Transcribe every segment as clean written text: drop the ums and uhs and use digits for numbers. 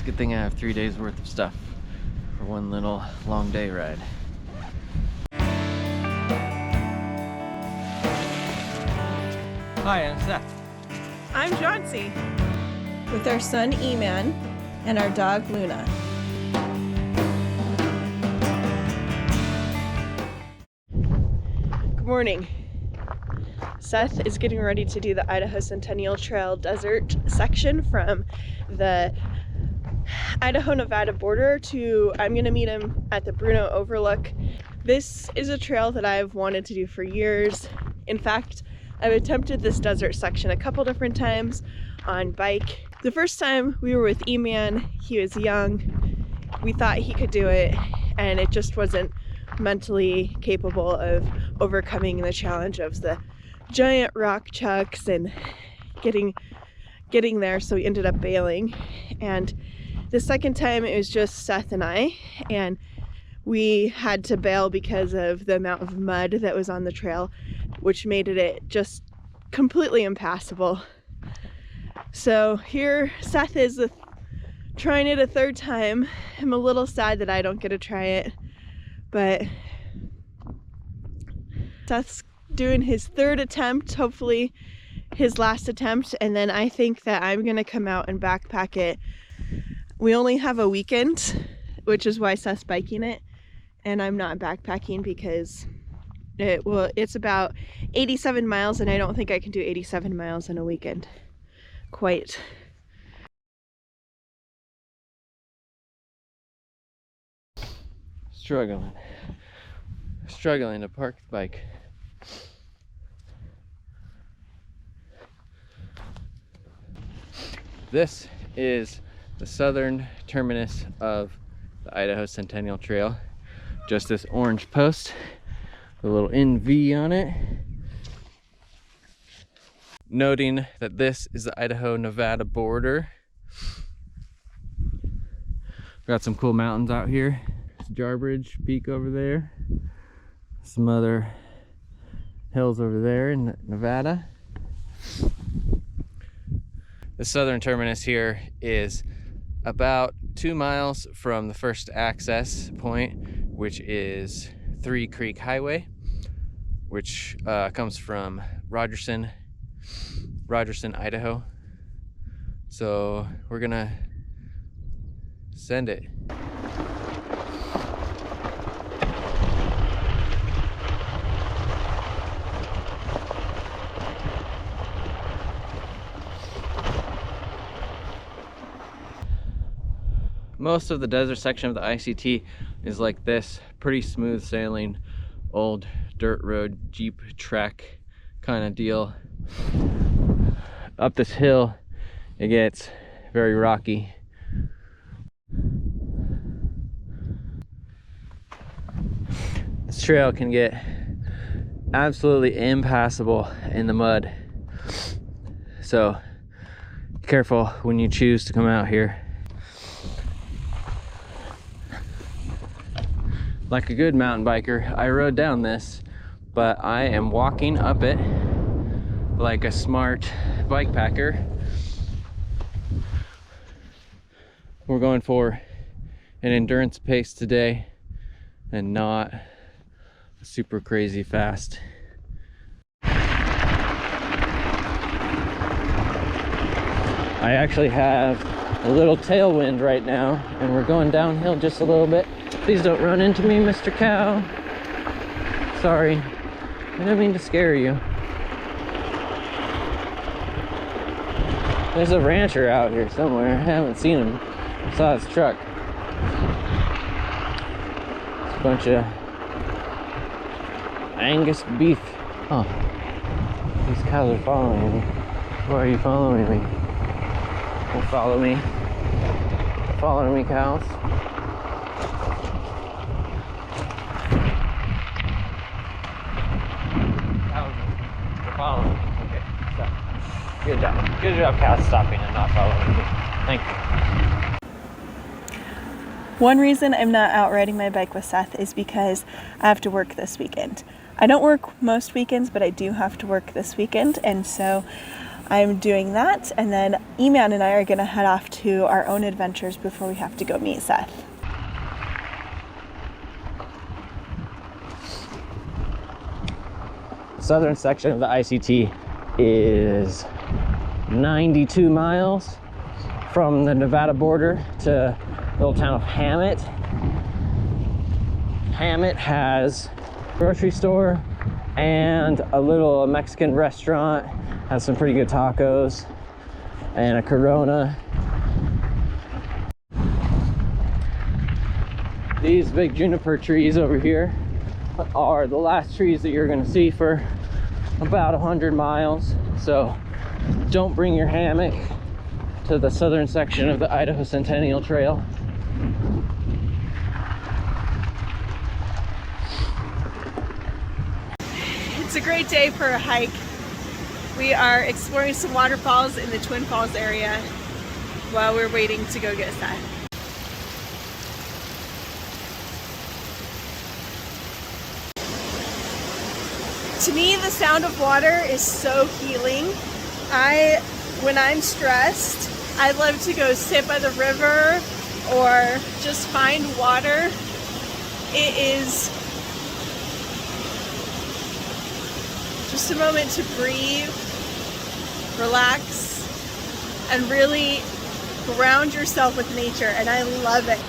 a good thing I have 3 days worth of stuff for one little long day ride. Hi, I'm Seth. I'm Joncee. With our son Eman and our dog Luna. Good morning. Seth is getting ready to do the Idaho Centennial Trail desert section from the Idaho-Nevada border to, I'm gonna meet him at the Bruneau Overlook. This is a trail that I've wanted to do for years. In fact, I've attempted this desert section a couple different times on bike. The first time we were with Eman, he was young. We thought he could do it, and it just wasn't mentally capable of overcoming the challenge of the giant rock chucks and getting there, so we ended up bailing. And the second time it was just Seth and I, and we had to bail because of the amount of mud that was on the trail, which made it just completely impassable. So here Seth is trying it a third time. I'm a little sad that I don't get to try it, but Seth's doing his third attempt, hopefully his last attempt, and then I think that I'm gonna come out and backpack it. We only have a weekend, which is why Seth's biking it, and I'm not backpacking because it's about 87 miles, and I don't think I can do 87 miles in a weekend. Quite. Struggling to park the bike. This is the southern terminus of the Idaho Centennial Trail. Just this orange post, a little NV on it. Noting that this is the Idaho-Nevada border. Got some cool mountains out here. Jarbridge Peak over there. Some other hills over there in Nevada. The southern terminus here is about 2 miles from the first access point, which is 3 Creek Highway, which comes from Rogerson, Idaho. So we're gonna send it. Most of the desert section of the ICT is like this, pretty smooth sailing, old dirt road, Jeep trek kind of deal. Up this hill, it gets very rocky. This trail can get absolutely impassable in the mud. So, be careful when you choose to come out here. Like a good mountain biker, I rode down this, but I am walking up it like a smart bike packer. We're going for an endurance pace today and not super crazy fast. I actually have a little tailwind right now, and we're going downhill just a little bit. Please don't run into me, Mr. Cow. Sorry, I didn't mean to scare you. There's a rancher out here somewhere. I haven't seen him. I saw his truck. It's a bunch of Angus beef. Oh, these cows are following me. Why are you following me? Don't follow me. Following me, cows. Following me. Okay, stop. Good job. Good job, cows, stopping and not following me. Thank you. One reason I'm not out riding my bike with Seth is because I have to work this weekend. I don't work most weekends, but I do have to work this weekend, and so I'm doing that, and then Eman and I are gonna head off to our own adventures before we have to go meet Seth. Southern section of the ICT is 92 miles from the Nevada border to the little town of Hammett. Hammett has a grocery store and a little Mexican restaurant, has some pretty good tacos and a Corona. These big juniper trees over here are the last trees that you're going to see for about 100 miles. So don't bring your hammock to the southern section of the Idaho Centennial Trail. It's a great day for a hike. We are exploring some waterfalls in the Twin Falls area while we're waiting to go get Seth. To me, the sound of water is so healing. When I'm stressed, I love to go sit by the river or just find water. It is just a moment to breathe, relax, and really ground yourself with nature, and I love it.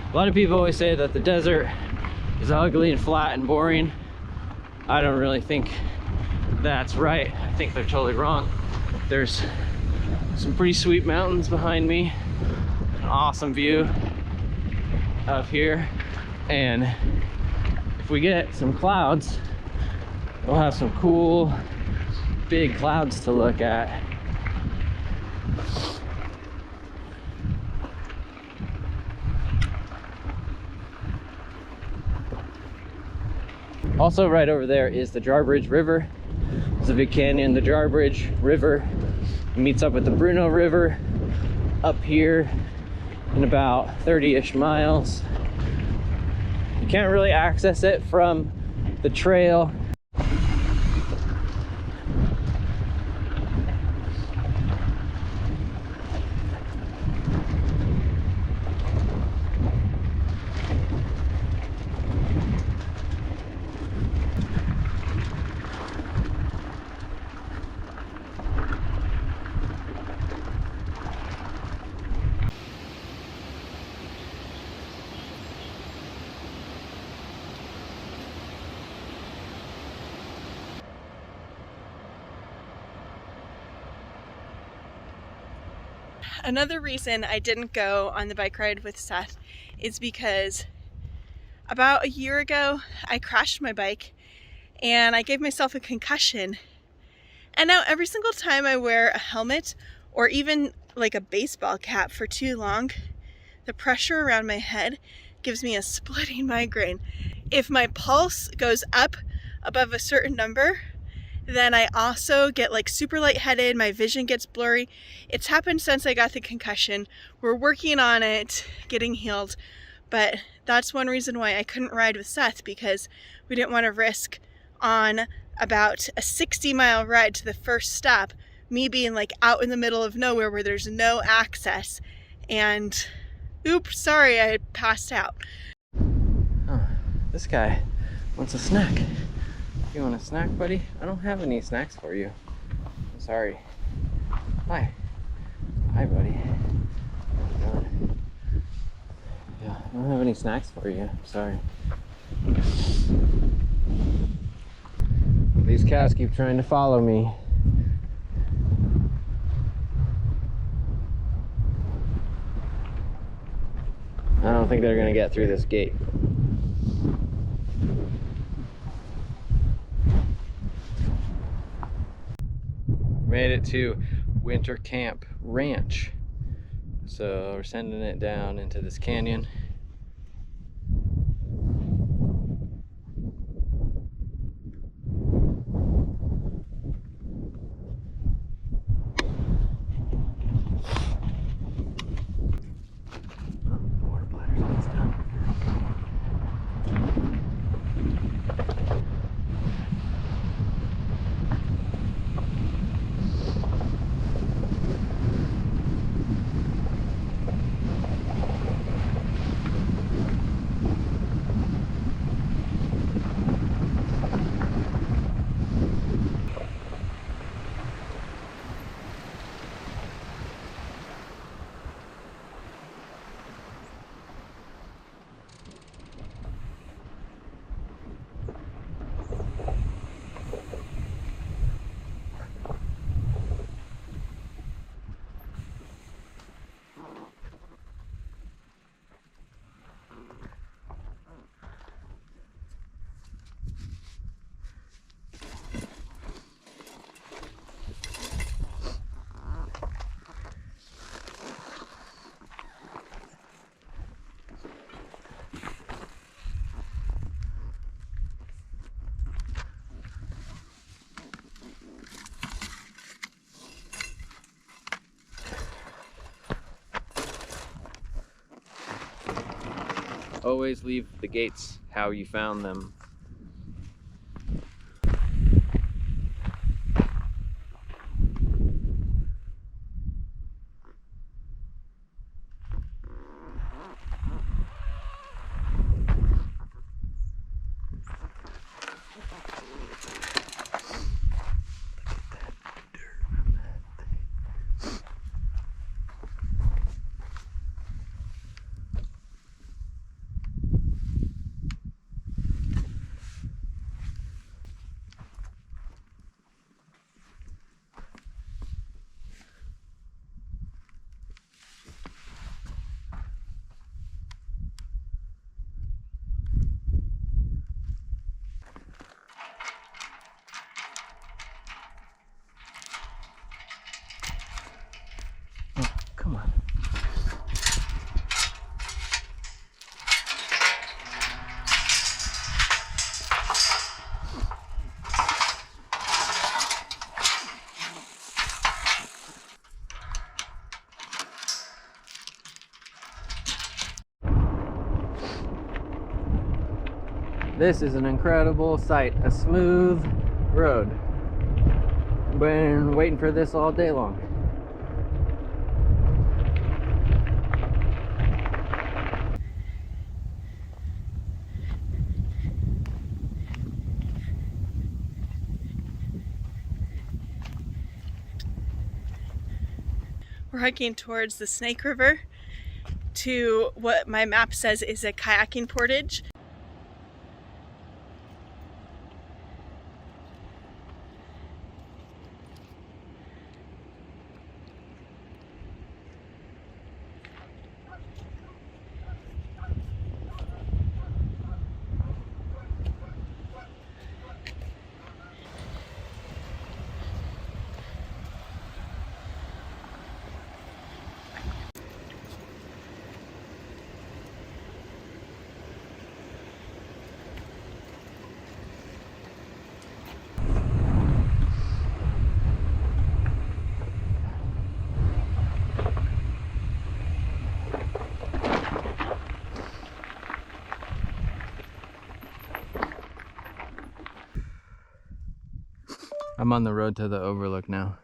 A lot of people always say that the desert is ugly and flat and boring. I don't really think that's right. I think they're totally wrong. There's some pretty sweet mountains behind me, an awesome view of here, and if we get some clouds, we'll have some cool big clouds to look at. Also right over there is the Jarbridge River. It's a big canyon. The Jarbridge River meets up with the Bruneau River up here in about 30-ish miles. You can't really access it from the trail. Another reason I didn't go on the bike ride with Seth is because about a year ago I crashed my bike and I gave myself a concussion, and now every single time I wear a helmet or even like a baseball cap for too long, the pressure around my head gives me a splitting migraine. If my pulse goes up above a certain number, then I also get like super lightheaded, my vision gets blurry. It's happened since I got the concussion. We're working on it, getting healed, but that's one reason why I couldn't ride with Seth, because we didn't want to risk on about a 60-mile ride to the first stop, me being like out in the middle of nowhere where there's no access, and oops, sorry, I passed out. Oh, this guy wants a snack. You want a snack, buddy? I don't have any snacks for you. I'm sorry. Hi. Hi, buddy. How's it going? Yeah, I don't have any snacks for you. I'm sorry. These cows keep trying to follow me. I don't think they're gonna get through this gate. Made it to Winter Camp Ranch. So we're sending it down into this canyon. Always leave the gates how you found them. Come on. This is an incredible sight, a smooth road. Been waiting for this all day long. We're hiking towards the Snake River to what my map says is a kayaking portage. I'm on the road to the overlook now.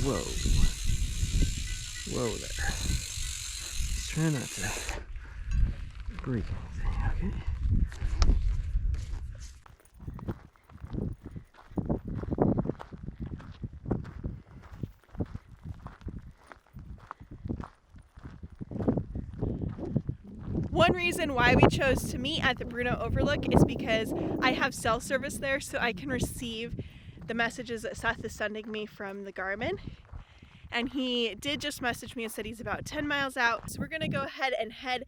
Whoa. Whoa there. Try not to break anything, okay? One reason why we chose to meet at the Bruneau Overlook is because I have cell service there, so I can receive the messages that Seth is sending me from the Garmin. And he did just message me and said he's about 10 miles out. So we're gonna go ahead and head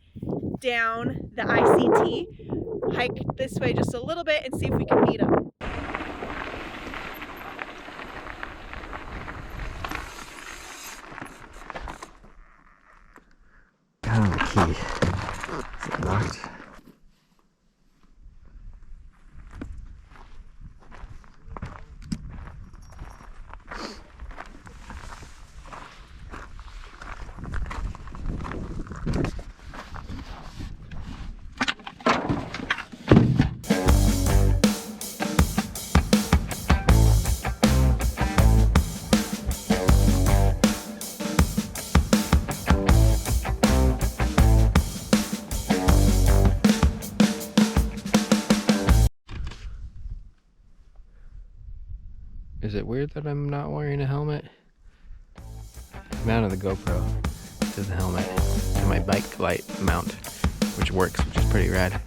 down the ICT, hike this way just a little bit and see if we can meet him. Found the key. Is it locked? Is it weird that I'm not wearing a helmet? I mounted the GoPro to the helmet to my bike light mount, which works, which is pretty rad.